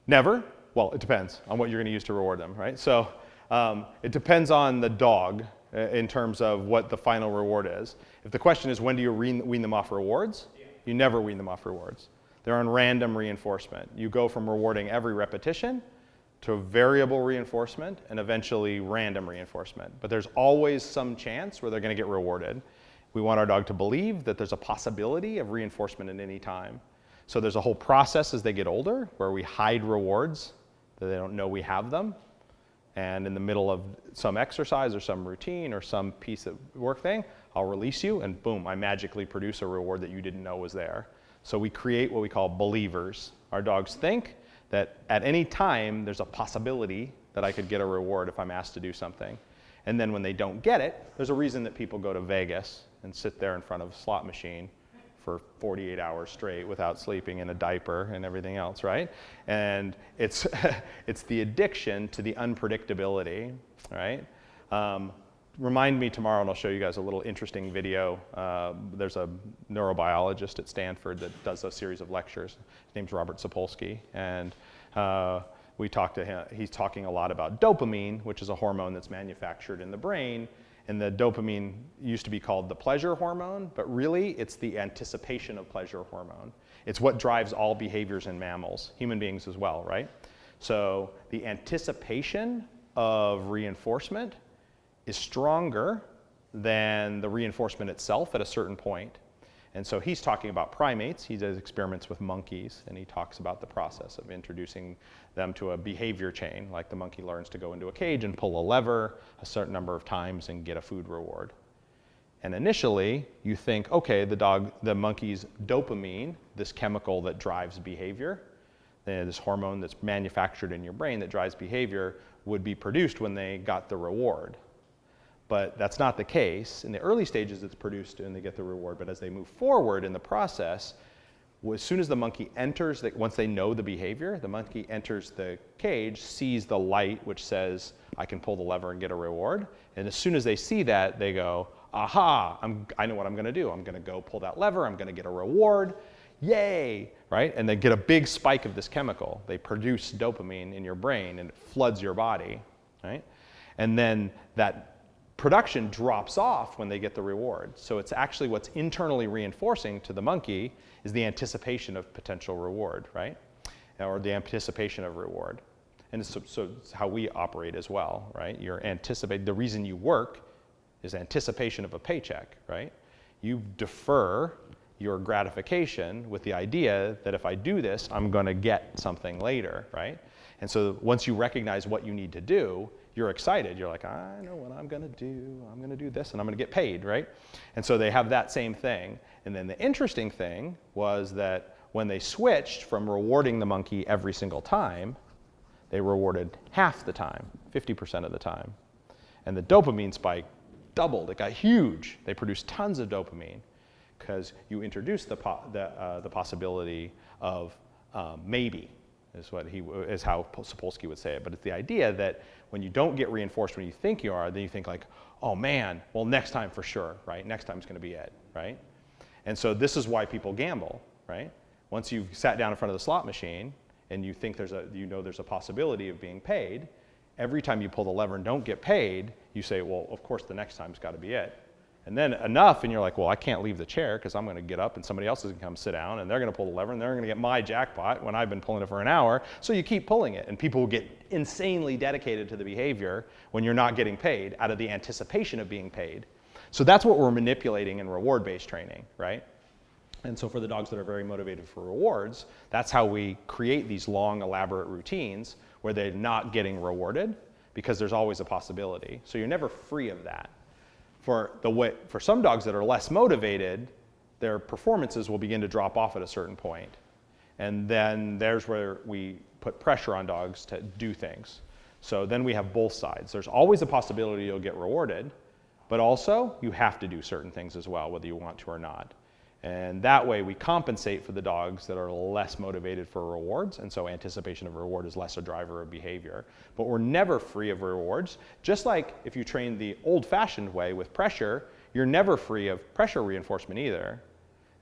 Never. Well, it depends on what you're going to use to reward them, right? So it depends on the dog in terms of what the final reward is. If the question is when do you wean them off rewards, you never wean them off rewards. They're on random reinforcement. You go from rewarding every repetition to variable reinforcement and eventually random reinforcement. But there's always some chance where they're going to get rewarded. We want our dog to believe that there's a possibility of reinforcement at any time. So there's a whole process as they get older where we hide rewards that they don't know we have them. And in the middle of some exercise or some routine or some piece of work thing, I'll release you and boom, I magically produce a reward that you didn't know was there. So we create what we call believers. Our dogs think that at any time there's a possibility that I could get a reward if I'm asked to do something. And then when they don't get it, there's a reason that people go to Vegas and sit there in front of a slot machine for 48 hours straight without sleeping in a diaper and everything else, right? And it's, it's the addiction to the unpredictability, right? Remind me tomorrow and I'll show you guys a little interesting video. There's a neurobiologist at Stanford that does a series of lectures. His name's Robert Sapolsky, and we talked to him. He's talking a lot about dopamine, which is a hormone that's manufactured in the brain. And the dopamine used to be called the pleasure hormone, but really it's the anticipation of pleasure hormone. It's what drives all behaviors in mammals, human beings as well, right? So the anticipation of reinforcement is stronger than the reinforcement itself at a certain point. And so he's talking about primates. He does experiments with monkeys, and he talks about the process of introducing them to a behavior chain, like the monkey learns to go into a cage and pull a lever a certain number of times and get a food reward. And initially, you think, okay, the monkey's dopamine, this chemical that drives behavior, this hormone that's manufactured in your brain that drives behavior, would be produced when they got the reward. But that's not the case. In the early stages, it's produced and they get the reward. But as they move forward in the process, as soon as the monkey enters, once they know the behavior, the monkey enters the cage, sees the light which says, I can pull the lever and get a reward. And as soon as they see that, they go, aha, I know what I'm going to do. I'm going to go pull that lever. I'm going to get a reward. Yay, right? And they get a big spike of this chemical. They produce dopamine in your brain, and it floods your body, right? And then that production drops off when they get the reward. So it's actually what's internally reinforcing to the monkey is the anticipation of potential reward, right? Or the anticipation of reward. And so it's how we operate as well, right? The reason you work is anticipation of a paycheck, right? You defer your gratification with the idea that if I do this, I'm going to get something later, right? And so once you recognize what you need to do, you're excited. You're like, I know what I'm going to do. I'm going to do this, and I'm going to get paid, right? And so they have that same thing. And then the interesting thing was that when they switched from rewarding the monkey every single time, they rewarded half the time, 50% of the time. And the dopamine spike doubled. It got huge. They produced tons of dopamine because you introduced the possibility of maybe. Is how Sapolsky would say it. But it's the idea that when you don't get reinforced when you think you are, then you think like, oh man, well next time for sure, right? Next time's going to be it, right? And so this is why people gamble, right? Once you've sat down in front of the slot machine and you think there's a possibility of being paid, every time you pull the lever and don't get paid, you say, well, of course the next time's got to be it. And then enough, and you're like, well, I can't leave the chair because I'm going to get up and somebody else is going to come sit down and they're going to pull the lever and they're going to get my jackpot when I've been pulling it for an hour. So you keep pulling it, and people will get insanely dedicated to the behavior when you're not getting paid out of the anticipation of being paid. So that's what we're manipulating in reward-based training, right? And so for the dogs that are very motivated for rewards, that's how we create these long, elaborate routines where they're not getting rewarded because there's always a possibility. So you're never free of that. For some dogs that are less motivated, their performances will begin to drop off at a certain point. And then there's where we put pressure on dogs to do things. So then we have both sides. There's always a possibility you'll get rewarded, but also you have to do certain things as well, whether you want to or not. And that way we compensate for the dogs that are less motivated for rewards, and so anticipation of reward is less a driver of behavior. But we're never free of rewards. Just like if you train the old-fashioned way with pressure, you're never free of pressure reinforcement either.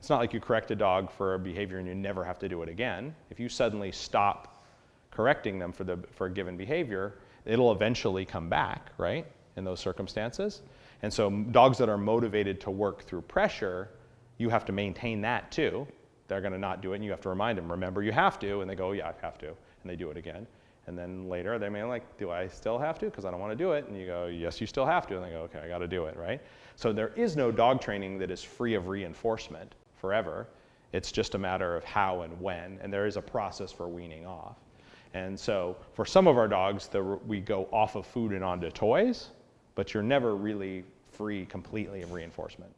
It's not like you correct a dog for a behavior and you never have to do it again. If you suddenly stop correcting them for a given behavior, it'll eventually come back, right, in those circumstances. And so dogs that are motivated to work through pressure, you have to maintain that too. They're going to not do it, and you have to remind them, remember you have to, and they go, yeah, I have to, and they do it again. And then later they may like, do I still have to? Because I don't want to do it. And you go, yes, you still have to. And they go, okay, I got to do it, right? So there is no dog training that is free of reinforcement forever. It's just a matter of how and when, and there is a process for weaning off. And so for some of our dogs, we go off of food and onto toys, but you're never really free completely of reinforcement.